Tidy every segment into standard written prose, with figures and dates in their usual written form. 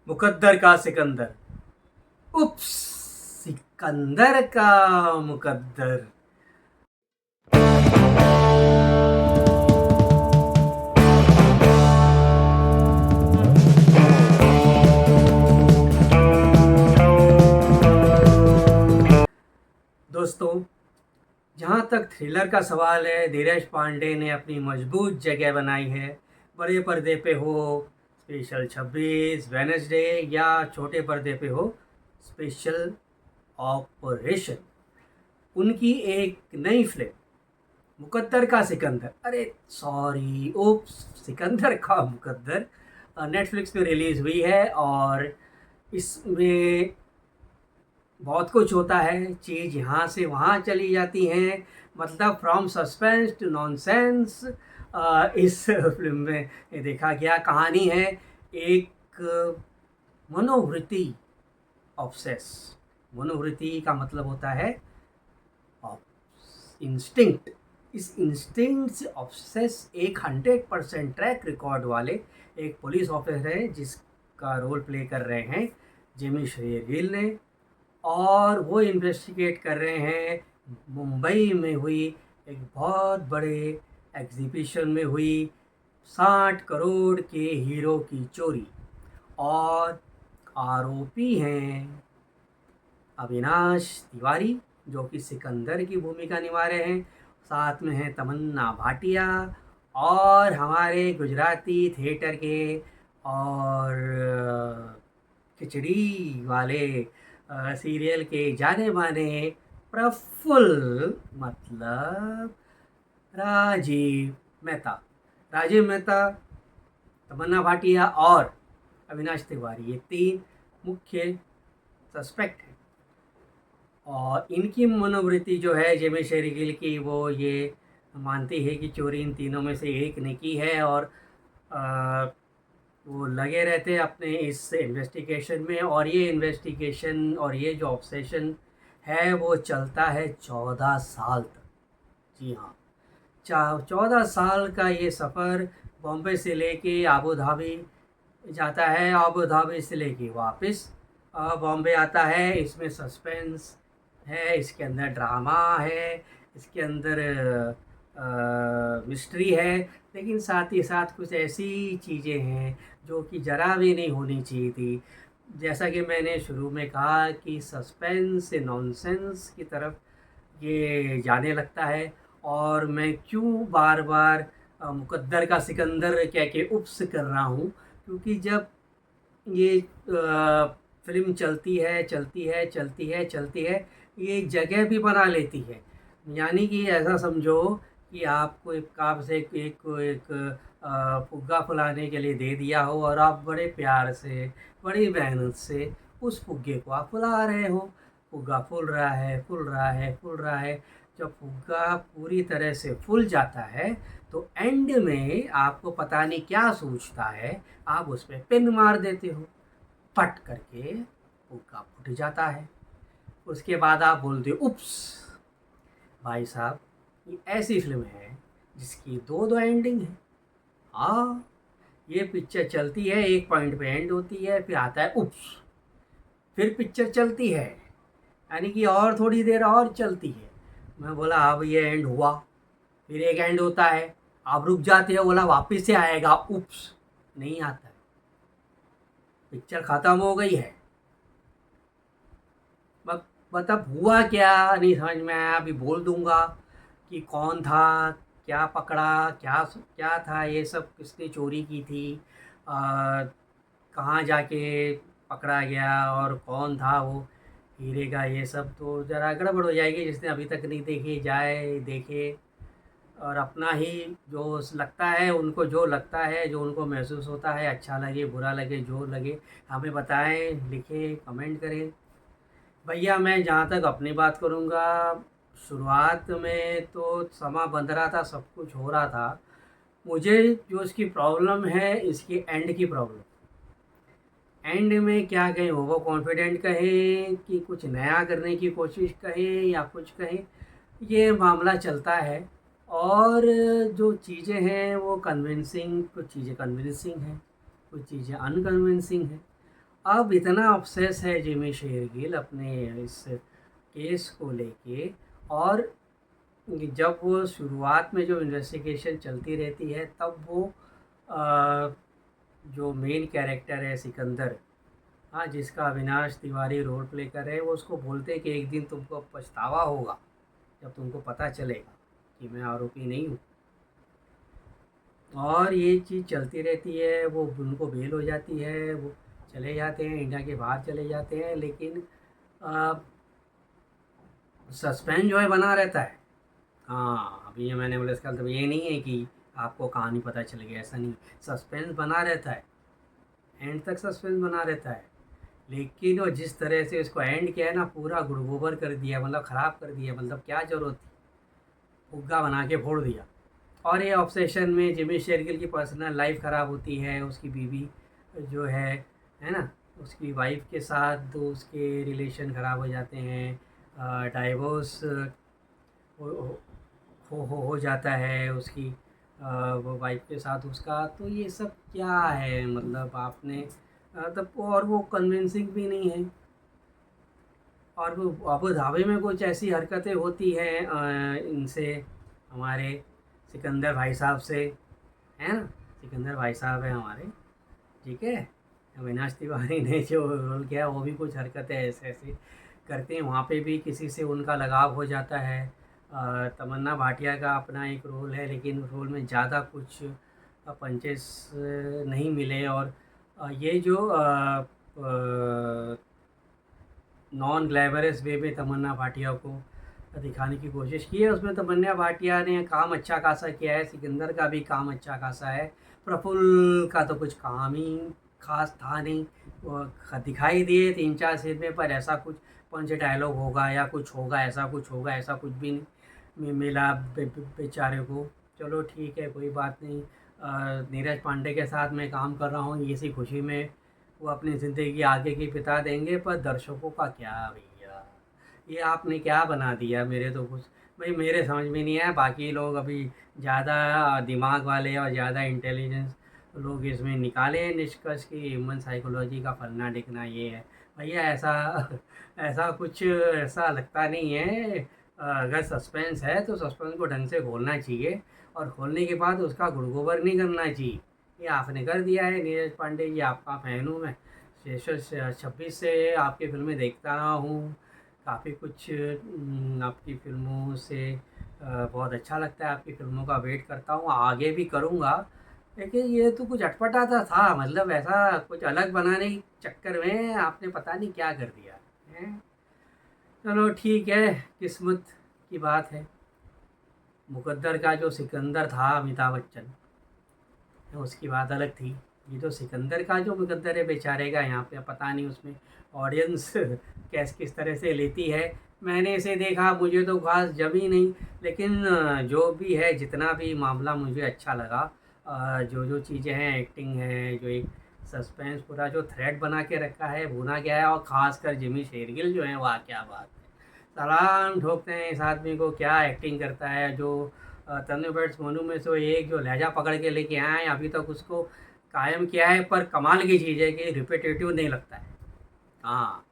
मुकद्दर का सिकंदर। उप्स, सिकंदर का मुकद्दर। दोस्तों, जहाँ तक थ्रिलर का सवाल है, धीरज पांडे ने अपनी मजबूत जगह बनाई है। बड़े पर्दे पे हो स्पेशल 26, वेनसडे, या छोटे पर्दे पे हो स्पेशल ऑपरेशन, उनकी एक नई फिल्म मुकद्दर का सिकंदर, अरे सॉरी, ओप्स, सिकंदर का मुकद्दर नेटफ्लिक्स पे रिलीज़ हुई है। और इसमें बहुत कुछ होता है, चीज़ यहाँ से वहाँ चली जाती हैं, मतलब फ्रॉम सस्पेंस टू नॉनसेंस। इस फिल्म में ये देखा गया। कहानी है एक मनोवृत्ति, ऑब्सेस। मनोवृत्ति का मतलब होता है इंस्टिंक्ट। इस इंस्टिंक्ट से ऑब्सेस एक 100% ट्रैक रिकॉर्ड वाले एक पुलिस ऑफिसर है, जिसका रोल प्ले कर रहे हैं जिमी शेरगिल ने। और वो इन्वेस्टिगेट कर रहे हैं मुंबई में हुई एक बहुत बड़े एग्जीबिशन में हुई 60 करोड़ के हीरो की चोरी। और आरोपी हैं अविनाश तिवारी, जो कि सिकंदर की भूमिका निभा रहे हैं। साथ में हैं तमन्ना भाटिया और हमारे गुजराती थिएटर के और खिचड़ी वाले सीरियल के जाने माने प्रफुल्ल, मतलब राजीव मेहता। राजीव मेहता, तमन्ना भाटिया और अविनाश तिवारी, ये तीन मुख्य सस्पेक्ट हैं। और इनकी मनोवृत्ति जो है जिमी शेरगिल की, वो ये मानती है कि चोरी इन तीनों में से एक ने की है। और वो लगे रहते हैं अपने इस इन्वेस्टिगेशन में। और ये इन्वेस्टिगेशन और ये जो ऑब्सेशन है वो चलता है 14 साल तक। जी हाँ, 14 साल का ये सफ़र बॉम्बे से लेके आबू धाबी जाता है, आबू धाबी से लेके वापस बॉम्बे आता है। इसमें सस्पेंस है, इसके अंदर ड्रामा है, इसके अंदर मिस्ट्री है, लेकिन साथ ही साथ कुछ ऐसी चीज़ें हैं जो कि ज़रा भी नहीं होनी चाहिए थी। जैसा कि मैंने शुरू में कहा कि सस्पेंस से नॉनसेंस की तरफ ये जाने लगता है। और मैं क्यों बार बार मुकद्दर का सिकंदर कह के उप्स कर रहा हूँ, क्योंकि जब ये फिल्म चलती है चलती है चलती है चलती है, ये जगह भी बना लेती है। यानी कि ऐसा समझो कि आपको एक काम से एक फुग्गा फुलाने के लिए दे दिया हो, और आप बड़े प्यार से, बड़ी मेहनत से उस फुग्गे को आप फुला रहे हो। फुग्गा फूल रहा है, फूल रहा है, फूल रहा है। जब फुग्गा पूरी तरह से फूल जाता है तो एंड में आपको पता नहीं क्या सूझता है, आप उस पर पिन मार देते हो, पट करके फुग्गा फूट जाता है। उसके बाद आप बोलते हो उप्स। भाई साहब, ये ऐसी फिल्म है जिसकी दो दो एंडिंग है। हाँ, ये पिक्चर चलती है, एक पॉइंट पे एंड होती है, फिर आता है उप्स, फिर पिक्चर चलती है, यानी कि और थोड़ी देर और चलती है। मैं बोला अब ये एंड हुआ, फिर एक एंड होता है, आप रुक जाते हो, बोला वापस से आएगा, उप्स, नहीं आता है, पिक्चर ख़त्म हो गई है। मतलब हुआ क्या नहीं समझ में आया। अभी बोल दूंगा कि कौन था, क्या पकड़ा, क्या क्या था, ये सब किसने चोरी की थी, कहाँ जाके पकड़ा गया, और कौन था वो हीरे का, ये सब तो ज़रा गड़बड़ हो जाएगी। जिसने अभी तक नहीं देखी जाए देखे, और अपना ही जो लगता है, उनको जो लगता है, जो उनको महसूस होता है, अच्छा लगे बुरा लगे जो लगे, हमें बताएं, लिखें, कमेंट करें। भैया मैं जहाँ तक अपनी बात करूँगा, शुरुआत में तो समा बंध रहा था, सब कुछ हो रहा था। मुझे जो इसकी प्रॉब्लम है, इसकी एंड की प्रॉब्लम। एंड में क्या कहें, ओवर कॉन्फिडेंट कहें कि कुछ नया करने की कोशिश कहें या कुछ कहें, ये मामला चलता है। और जो चीज़ें हैं वो कन्विंसिंग, कुछ चीज़ें कन्विंसिंग हैं, कुछ चीज़ें अनकन्विंसिंग हैं। अब इतना ऑब्सेस है जिमी शेरगिल अपने इस केस को लेके। और जब वो शुरुआत में जो इन्वेस्टिगेशन चलती रहती है तब वो जो मेन कैरेक्टर है सिकंदर, हाँ, जिसका अविनाश तिवारी रोल प्ले कर रहे हैं, वो उसको बोलते हैं कि एक दिन तुमको पछतावा होगा जब तुमको पता चलेगा कि मैं आरोपी नहीं हूँ। और ये चीज़ चलती रहती है। वो उनको बेल हो जाती है, वो चले जाते हैं, इंडिया के बाहर चले जाते हैं, लेकिन सस्पेंस जो है बना रहता है। हाँ, अभी ये मैंने बोला, इसका मतलब ये नहीं है कि आपको कहानी पता चल गई, ऐसा नहीं। सस्पेंस बना रहता है, एंड तक सस्पेंस बना रहता है। लेकिन वो जिस तरह से उसको एंड किया है ना, पूरा गुड़गोबर कर दिया, मतलब ख़राब कर दिया। मतलब क्या ज़रूरत थी, फुग्गा बना के फोड़ दिया। और ये ऑब्सेशन में जिमी शेरगिल की पर्सनल लाइफ ख़राब होती है। उसकी बीवी जो है ना, उसकी वाइफ के साथ तो उसके रिलेशन ख़राब हो जाते हैं। डाइवोर्स हो जाता है उसकी वो वाइफ के साथ उसका। तो ये सब क्या है, मतलब आपने तब, और वो कन्विंसिंग भी नहीं है। और वो अबू धाबी में कुछ ऐसी हरकतें होती हैं इनसे, हमारे सिकंदर भाई साहब से, है ना। सिकंदर भाई साहब है हमारे, ठीक है। अविनाश तिवारी ने जो रोल किया वो भी कुछ हरकतें ऐसे ऐसे करते हैं। वहाँ पे भी किसी से उनका लगाव हो जाता है। तमन्ना भाटिया का अपना एक रोल है, लेकिन रोल में ज़्यादा कुछ पंचेस नहीं मिले। और ये जो नॉन ग्लैमरस वे में तमन्ना भाटिया को दिखाने की कोशिश की है, उसमें तमन्ना भाटिया ने काम अच्छा खासा किया है। सिकंदर का भी काम अच्छा खासा है। प्रफुल्ल का तो कुछ काम ही खास था नहीं। वो दिखाई दिए 3-4 सीन में, पर ऐसा कुछ पंच डायलॉग होगा या कुछ होगा, ऐसा कुछ होगा, ऐसा कुछ भी नहीं मिला बेचारे को। चलो ठीक है, कोई बात नहीं। नीरज पांडे के साथ मैं काम कर रहा हूँ, इसी खुशी में वो अपनी ज़िंदगी आगे की बिता देंगे। पर दर्शकों का क्या भैया, ये आपने क्या बना दिया। मेरे तो कुछ भाई मेरे समझ में नहीं आया। बाकी लोग अभी ज़्यादा दिमाग वाले और ज़्यादा इंटेलिजेंस लोग इसमें निकाले निष्कर्ष कि ह्यूमन साइकोलॉजी का फलना ढिकना ये है। भैया ऐसा ऐसा कुछ ऐसा लगता नहीं है। अगर सस्पेंस है तो सस्पेंस को ढंग से खोलना चाहिए, और खोलने के बाद उसका गुड़गोबर नहीं करना चाहिए। ये आपने कर दिया है। नीरज पांडे जी, आपका फ़ैन हूँ मैं। 626 से आपकी फ़िल्में देखता रहा हूँ। काफ़ी कुछ आपकी फ़िल्मों से बहुत अच्छा लगता है। आपकी फ़िल्मों का वेट करता हूँ, आगे भी करूँगा। लेकिन ये तो कुछ अटपटा सा था, मतलब ऐसा कुछ अलग बनाने के चक्कर में आपने पता नहीं क्या कर दिया है। चलो ठीक है, किस्मत की बात है। मुकद्दर का जो सिकंदर था अमिताभ बच्चन, उसकी बात अलग थी। ये तो सिकंदर का जो मुकद्दर है बेचारे का, यहाँ पे पता नहीं उसमें ऑडियंस किस तरह से लेती है। मैंने इसे देखा, मुझे तो खास जमी नहीं। लेकिन जो भी है, जितना भी मामला मुझे अच्छा लगा, जो जो चीज़ें हैं, एक्टिंग है, जो एक सस्पेंस पूरा जो थ्रेड बना के रखा है, भुना गया है। और ख़ासकर जिमी शेरगिल जो है, वाह क्या बात है। सलाम ठोकते हैं इस आदमी को, क्या एक्टिंग करता है। जो थंडरबर्ड्स मोनू में से एक जो लहजा पकड़ के लेके आए हैं, अभी तक उसको कायम किया है। पर कमाल की चीज़ है कि रिपीटेटिव नहीं लगता है। हाँ,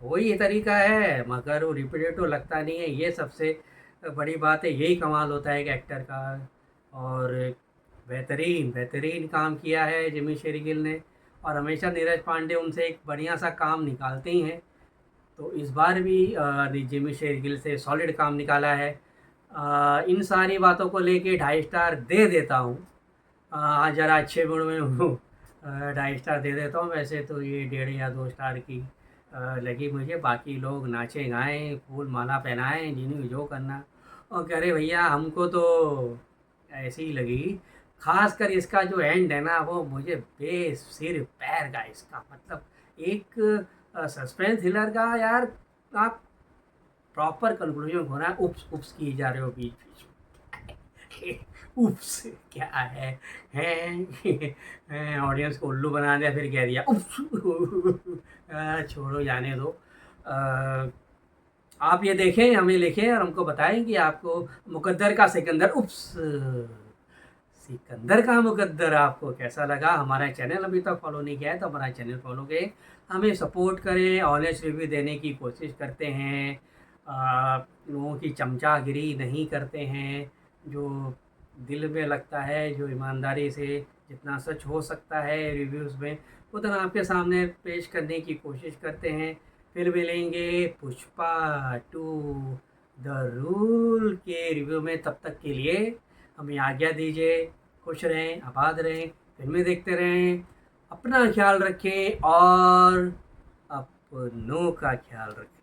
वही तरीका है, मगर वो रिपीटेटिव लगता नहीं है। ये सबसे बड़ी बात है, यही कमाल होता है एक एक्टर का। और बेहतरीन बेहतरीन काम किया है जिमी शेरगिल ने। और हमेशा नीरज पांडे उनसे एक बढ़िया सा काम निकालते ही हैं। तो इस बार भी जिमी शेरगिल से सॉलिड काम निकाला है। इन सारी बातों को लेके 2.5 स्टार दे देता हूँ। आज ज़रा अच्छे मूड में हूँ, 2.5 स्टार दे देता हूँ। वैसे तो ये 1.5 या 2 स्टार की लगी मुझे। बाकी लोग नाचे गाएं, फूल माला पहनाएं, जिन्हें जो करना। और कह रहे भैया हमको तो ऐसी ही लगी। खासकर इसका जो एंड है ना, वो मुझे सिर पैर का, इसका मतलब एक सस्पेंस थ्रिलर का यार। आप प्रॉपर कंक्लूजन हो रहा है, उप्स उप्स किए जा रहे हो बीच बीच में। उप्स क्या है ऑडियंस को उल्लू बना दिया, फिर कह दिया उप्स। छोड़ो, जाने दो। आप ये देखें, हमें लिखें और हमको बताएं कि आपको मुकद्दर का सिकंदर उप्स सिकंदर का मुकद्दर आपको कैसा लगा? हमारा चैनल अभी तक फॉलो नहीं किया है तो हमारा चैनल फॉलो करें, हमें सपोर्ट करें, ऑनेस्ट रिव्यू देने की कोशिश करते हैं, लोगों की चमचागिरी नहीं करते हैं, जो दिल में लगता है, जो ईमानदारी से जितना सच हो सकता है रिव्यूज़ में उतना आपके सामने पेश करने की कोशिश करते हैं। फिर मिलेंगे पुष्पा 2 द रूल के रिव्यू में, तब तक के लिए हमें आज्ञा दीजिए। खुश रहें, आबाद रहें, फिल्में देखते रहें, अपना ख्याल रखें और अपनों का ख्याल रखें।